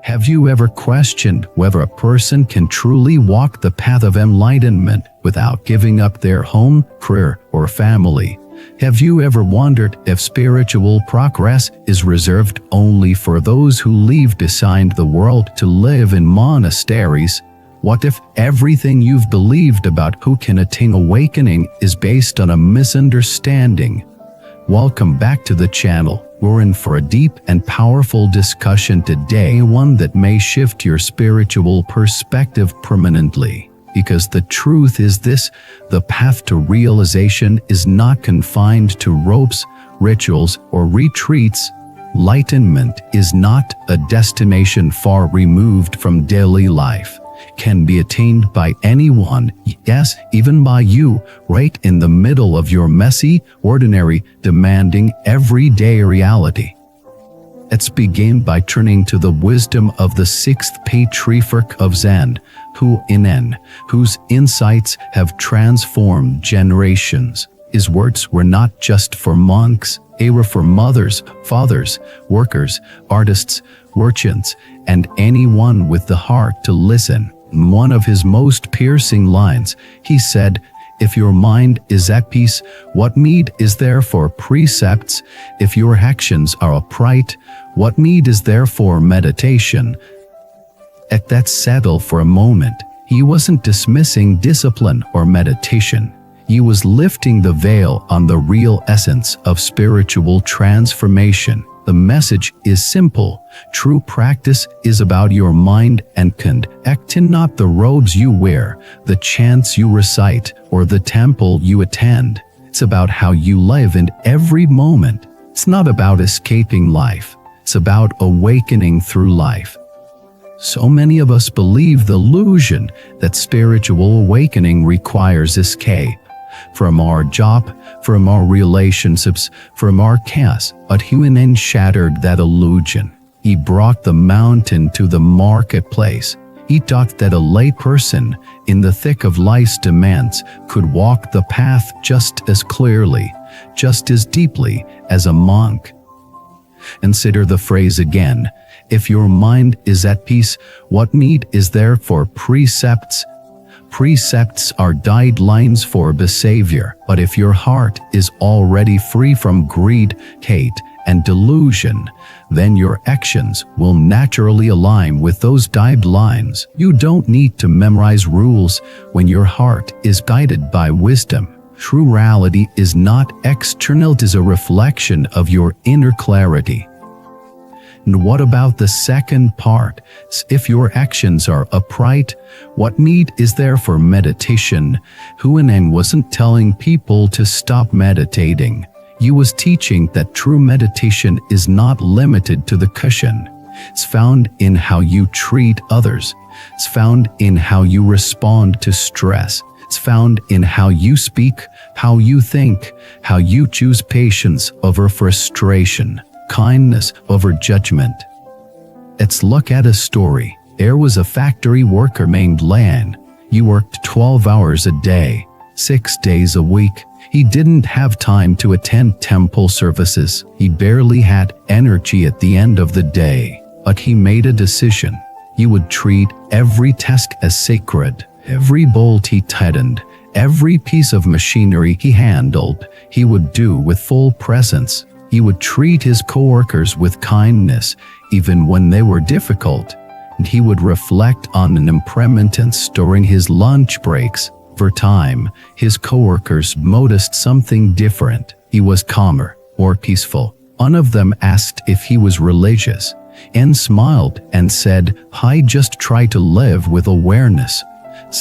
Have you ever questioned whether a person can truly walk the path of enlightenment without giving up their home, career, or family? Have you ever wondered if spiritual progress is reserved only for those who leave behind the world to live in monasteries? What if everything you've believed about who can attain awakening is based on a misunderstanding? Welcome back to the channel. We're in for a deep and powerful discussion today, one that may shift your spiritual perspective permanently. Because the truth is this: the path to realization is not confined to ropes, rituals, or retreats. Enlightenment is not a destination far removed from daily life. It can be attained by anyone, yes, even by you, right in the middle of your messy, ordinary, demanding, everyday reality. Let's begin by turning to the wisdom of the sixth patriarch of Zen, Attain, whose insights have transformed generations. His words were not just for monks, they were for mothers, fathers, workers, artists, merchants, and anyone with the heart to listen. In one of his most piercing lines, he said, "If your mind is at peace, what need is there for precepts? If your actions are upright, what need is there for meditation?" Let that settle for a moment. He wasn't dismissing discipline or meditation. He was lifting the veil on the real essence of spiritual transformation. The message is simple. True practice is about your mind and conduct, not the robes you wear, the chants you recite, or the temple you attend. It's about how you live in every moment. It's not about escaping life. It's about awakening through life. So many of us believe the illusion that spiritual awakening requires escape from our job, from our relationships, from our chaos. But Attain shattered that illusion. He brought the mountain to the marketplace. He taught that a lay person in the thick of life's demands could walk the path just as clearly, just as deeply as a monk. Consider the phrase again. If your mind is at peace, what need is there for precepts? Precepts are guidelines for behavior, but if your heart is already free from greed, hate, and delusion, then your actions will naturally align with those guidelines. You don't need to memorize rules when your heart is guided by wisdom. True reality is not external, it is a reflection of your inner clarity. And what about the second part? If your actions are upright, what need is there for meditation? Attain wasn't telling people to stop meditating. He was teaching that true meditation is not limited to the cushion. It's found in how you treat others. It's found in how you respond to stress. It's found in how you speak, how you think, how you choose patience over frustration, kindness over judgment. Let's look at a story. There was a factory worker named Lan. He worked 12 hours a day, 6 days a week. He didn't have time to attend temple services. He barely had energy at the end of the day. But he made a decision. He would treat every task as sacred. Every bolt he tightened, every piece of machinery he handled, he would do with full presence. He would treat his coworkers with kindness, even when they were difficult. And he would reflect on an impermanence during his lunch breaks. Over time, his coworkers noticed something different. He was calmer, more peaceful. One of them asked if he was religious, and smiled and said, "I just try to live with awareness."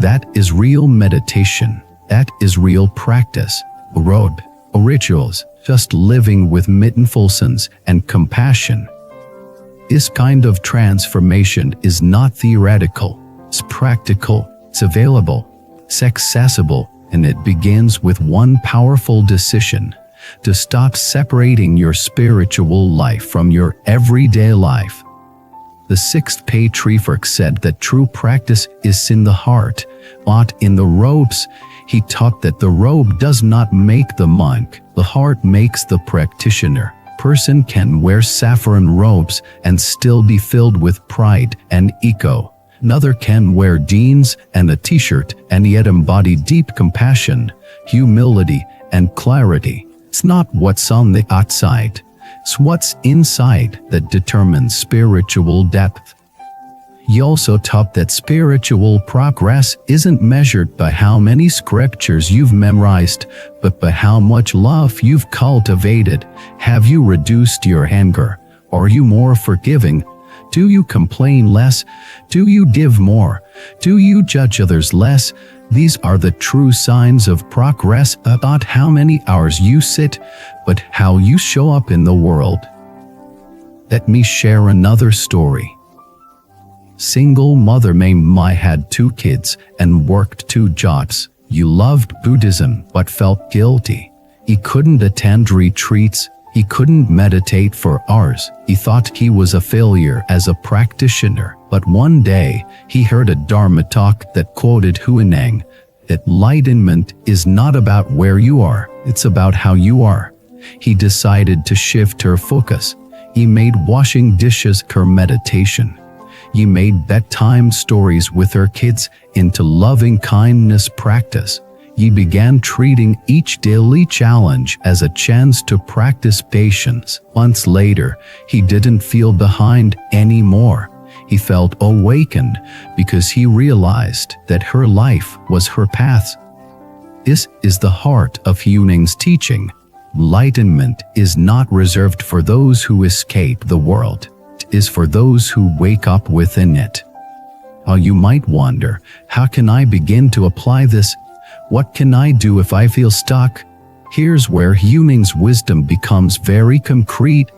That is real meditation. That is real practice. A robe, a rituals, just living with mindfulness and compassion. This kind of transformation is not theoretical. It's practical, it's available, it's accessible, and it begins with one powerful decision: to stop separating your spiritual life from your everyday life. The sixth patriarch said that true practice is in the heart, not in the robes. He taught that the robe does not make the monk, the heart makes the practitioner. person can wear saffron robes and still be filled with pride and ego. Another can wear jeans and a t-shirt and yet embody deep compassion, humility, and clarity. It's not what's on the outside, it's what's inside that determines spiritual depth. He also taught that spiritual progress isn't measured by how many scriptures you've memorized, but by how much love you've cultivated. Have you reduced your anger? Are you more forgiving? Do you complain less? Do you give more? Do you judge others less? These are the true signs of progress, not how many hours you sit, but how you show up in the world. Let me share another story. Single mother named Mai had 2 kids and worked 2 jobs. He loved Buddhism but felt guilty. He couldn't attend retreats. He couldn't meditate for hours. He thought he was a failure as a practitioner. But one day, he heard a Dharma talk that quoted Huineng, "Enlightenment is not about where you are, it's about how you are." He decided to shift her focus. He made washing dishes her meditation. He made bedtime stories with her kids into loving kindness practice. He began treating each daily challenge as a chance to practice patience. Months later, he didn't feel behind anymore. He felt awakened because he realized that her life was her path. This is the heart of Huineng's teaching. Enlightenment is not reserved for those who escape the world. It is for those who wake up within it. You might wonder, how can I begin to apply this? What can I do if I feel stuck? Here's where Huineng's wisdom becomes very concrete.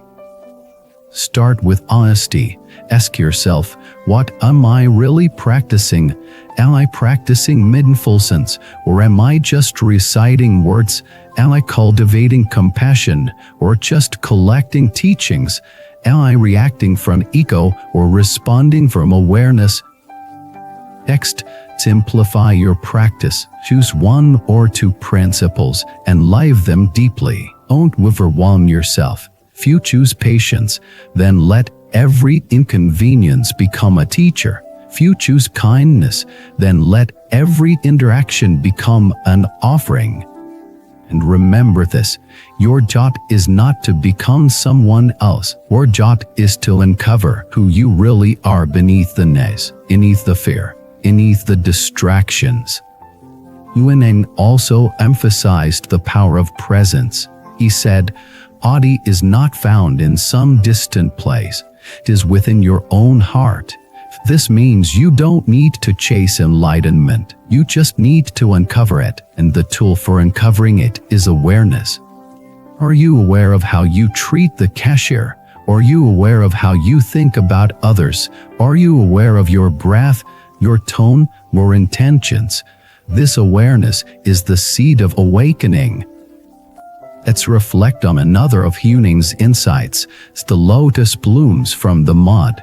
Start with honesty. Ask yourself, what am I really practicing? Am I practicing mindfulness, or am I just reciting words? Am I cultivating compassion, or just collecting teachings? Am I reacting from ego, or responding from awareness? Next, simplify your practice. Choose 1 or 2 principles and live them deeply. Don't overwhelm yourself. If you choose patience, then let every inconvenience become a teacher. If you choose kindness, then let every interaction become an offering. And remember this, your job is not to become someone else. Your job is to uncover who you really are beneath the noise, beneath the fear, beneath the distractions. Huineng also emphasized the power of presence. He said, Adi is not found in some distant place. It is within your own heart. This means you don't need to chase enlightenment. You just need to uncover it, and the tool for uncovering it is awareness. Are you aware of how you treat the cashier? Are you aware of how you think about others? Are you aware of your breath, your tone, your intentions? This awareness is the seed of awakening. Let's reflect on another of Huineng's insights. It's the lotus blooms from the mud.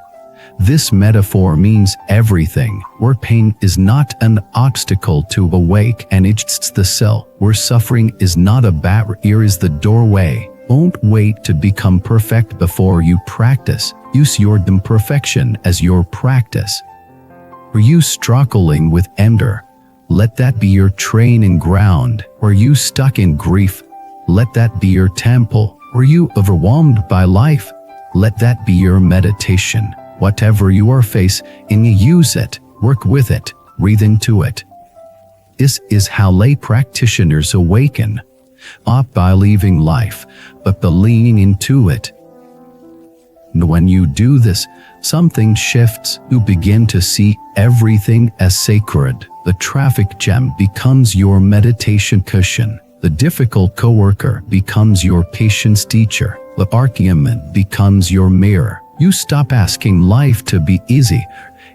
This metaphor means everything. Where pain is not an obstacle to awake, and it's the cell. Where suffering is not a barrier, is the doorway. Don't wait to become perfect before you practice. Use your imperfection as your practice. Are you struggling with anger? Let that be your training ground. Are you stuck in grief? Let that be your temple. Are you overwhelmed by life? Let that be your meditation. Whatever you are facing, use it, work with it, breathe into it. This is how lay practitioners awaken, not by leaving life, but by leaning into it. And when you do this, something shifts. You begin to see everything as sacred. The traffic jam becomes your meditation cushion. The difficult coworker becomes your patience teacher. The argument becomes your mirror. You stop asking life to be easy,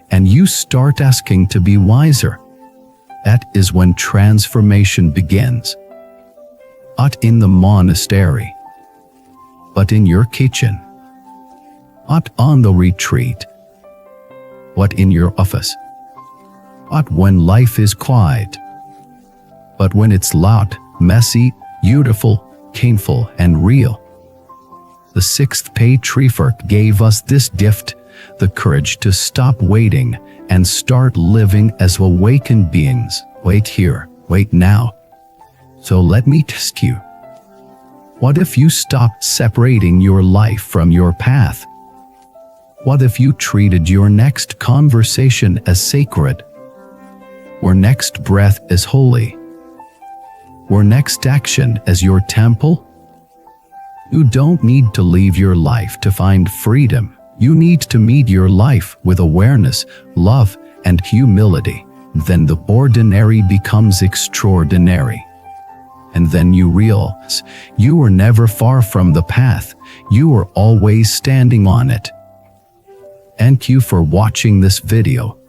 and you start asking to be wiser. That is when transformation begins. Not in the monastery, but in your kitchen. Not on the retreat, but in your office. Not when life is quiet, but when it's loud, messy, beautiful, painful, and real. the sixth patriarch gave us this gift, the courage to stop waiting and start living as awakened beings. Wait here, wait now. So let me test you. What if you stopped separating your life from your path? What if you treated your next conversation as sacred? Your next breath as holy? Your next action as your temple? You don't need to leave your life to find freedom. You need to meet your life with awareness, love, and humility. Then the ordinary becomes extraordinary. And then you realize you are never far from the path. You are always standing on it. Thank you for watching this video.